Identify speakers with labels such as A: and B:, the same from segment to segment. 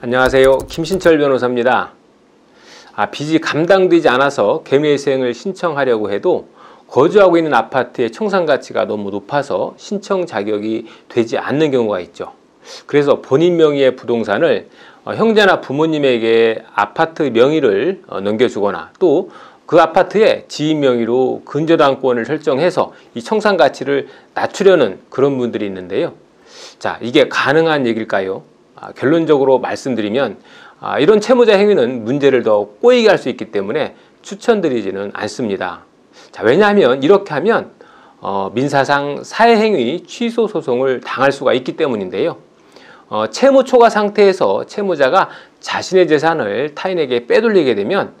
A: 안녕하세요. 김신철 변호사입니다. 빚이 감당되지 않아서 개미회생을 신청하려고 해도 거주하고 있는 아파트의 청산가치가 너무 높아서 신청 자격이 되지 않는 경우가 있죠. 그래서 본인 명의의 부동산을 형제나 부모님에게 아파트 명의를 넘겨주거나 또 그 아파트에 지인 명의로 근저당권을 설정해서 이 청산가치를 낮추려는 그런 분들이 있는데요. 자, 이게 가능한 얘기일까요? 결론적으로 말씀드리면 이런 채무자 행위는 문제를 더 꼬이게 할 수 있기 때문에 추천드리지는 않습니다. 자, 왜냐하면 이렇게 하면 민사상 사회행위 취소 소송을 당할 수가 있기 때문인데요. 채무 초과 상태에서 채무자가 자신의 재산을 타인에게 빼돌리게 되면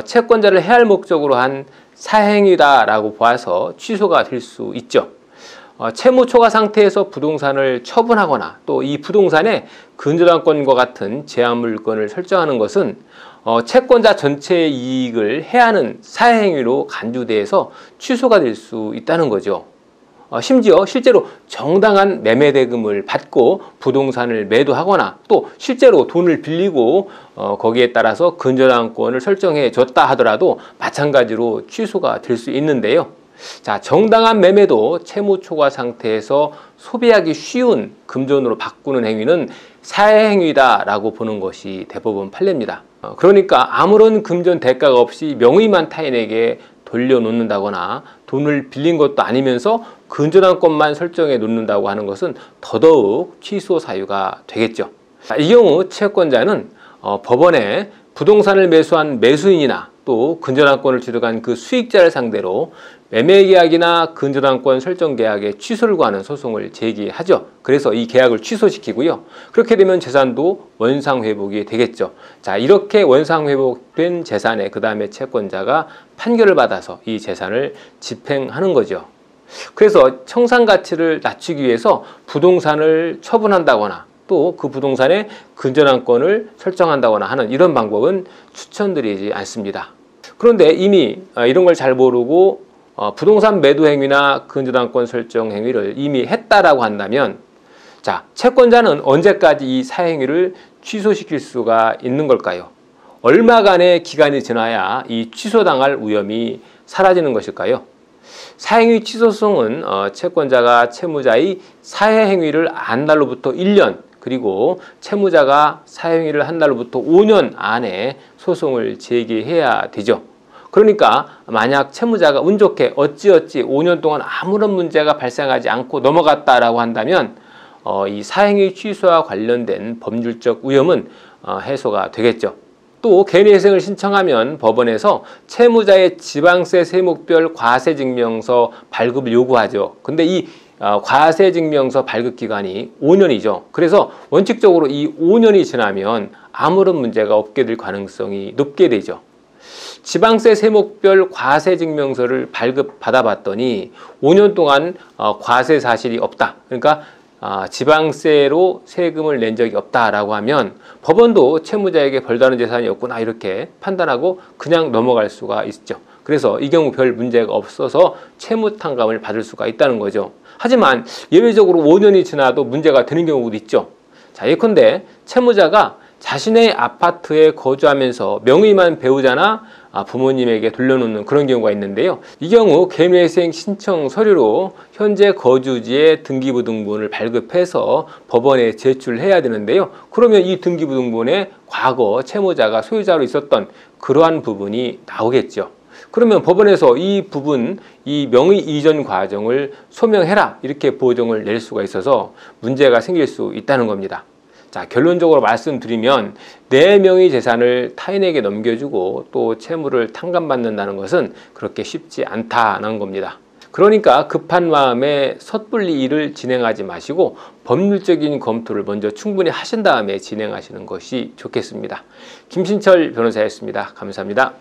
A: 채권자를 해할 목적으로 한 사행위다라고 봐서 취소가 될 수 있죠. 채무 초과 상태에서 부동산을 처분하거나 또 이 부동산에 근저당권과 같은 제한 물건을 설정하는 것은 채권자 전체의 이익을 해하는 사회행위로 간주돼서 취소가 될 수 있다는 거죠. 심지어 실제로 정당한 매매 대금을 받고 부동산을 매도하거나 또 실제로 돈을 빌리고 거기에 따라서 근저당권을 설정해 줬다 하더라도 마찬가지로 취소가 될 수 있는데요. 자, 정당한 매매도 채무 초과 상태에서 소비하기 쉬운 금전으로 바꾸는 행위는 사회행위다라고 보는 것이 대법원 판례입니다. 그러니까 아무런 금전 대가가 없이 명의만 타인에게 돌려놓는다거나 돈을 빌린 것도 아니면서 근저당권만 설정해 놓는다고 하는 것은 더더욱 취소 사유가 되겠죠. 이 경우 채권자는 법원에 부동산을 매수한 매수인이나 또 근저당권을 취득한 그 수익자를 상대로 매매계약이나 근저당권 설정 계약의 취소를 구하는 소송을 제기하죠. 그래서 이 계약을 취소시키고요. 그렇게 되면 재산도 원상회복이 되겠죠. 자, 이렇게 원상회복된 재산에 그 다음에 채권자가 판결을 받아서 이 재산을 집행하는 거죠. 그래서 청산가치를 낮추기 위해서 부동산을 처분한다거나 또 그 부동산에 근저당권을 설정한다거나 하는 이런 방법은 추천드리지 않습니다. 그런데 이미 이런 걸 잘 모르고 부동산 매도 행위나 근저당권 설정 행위를 이미 했다라고 한다면 자, 채권자는 언제까지 이 사행위를 취소시킬 수가 있는 걸까요? 얼마간의 기간이 지나야 이 취소당할 위험이 사라지는 것일까요? 사행위 취소소송은 채권자가 채무자의 사회행위를 한 날로부터 1년 그리고 채무자가 사행위를 한 날로부터 5년 안에 소송을 제기해야 되죠. 그러니까 만약 채무자가 운 좋게 어찌어찌 5년 동안 아무런 문제가 발생하지 않고 넘어갔다라고 한다면 이 사행위 취소와 관련된 법률적 위험은 해소가 되겠죠. 또 개미회생을 신청하면 법원에서 채무자의 지방세 세목별 과세증명서 발급을 요구하죠. 근데 이 과세증명서 발급 기간이 5년이죠. 그래서 원칙적으로 이 5년이 지나면 아무런 문제가 없게 될 가능성이 높게 되죠. 지방세 세목별 과세증명서를 발급받아 봤더니 5년 동안 과세 사실이 없다. 그러니까 지방세로 세금을 낸 적이 없다라고 하면 법원도 채무자에게 별다른 재산이 없구나 이렇게 판단하고 그냥 넘어갈 수가 있죠. 그래서 이 경우 별 문제가 없어서 채무탕감을 받을 수가 있다는 거죠. 하지만 예외적으로 5년이 지나도 문제가 되는 경우도 있죠. 자, 예컨대 채무자가 자신의 아파트에 거주하면서 명의만 배우자나 부모님에게 돌려놓는 그런 경우가 있는데요. 이 경우 개미회생 신청 서류로 현재 거주지의 등기부등본을 발급해서 법원에 제출해야 되는데요. 그러면 이 등기부등본에 과거 채무자가 소유자로 있었던 그러한 부분이 나오겠죠. 그러면 법원에서 이 부분, 이 명의 이전 과정을 소명해라 이렇게 보정을 낼 수가 있어서 문제가 생길 수 있다는 겁니다. 자, 결론적으로 말씀드리면 내 명의 재산을 타인에게 넘겨주고 또 채무를 탕감받는다는 것은 그렇게 쉽지 않다는 겁니다. 그러니까 급한 마음에 섣불리 일을 진행하지 마시고 법률적인 검토를 먼저 충분히 하신 다음에 진행하시는 것이 좋겠습니다. 김신철 변호사였습니다. 감사합니다.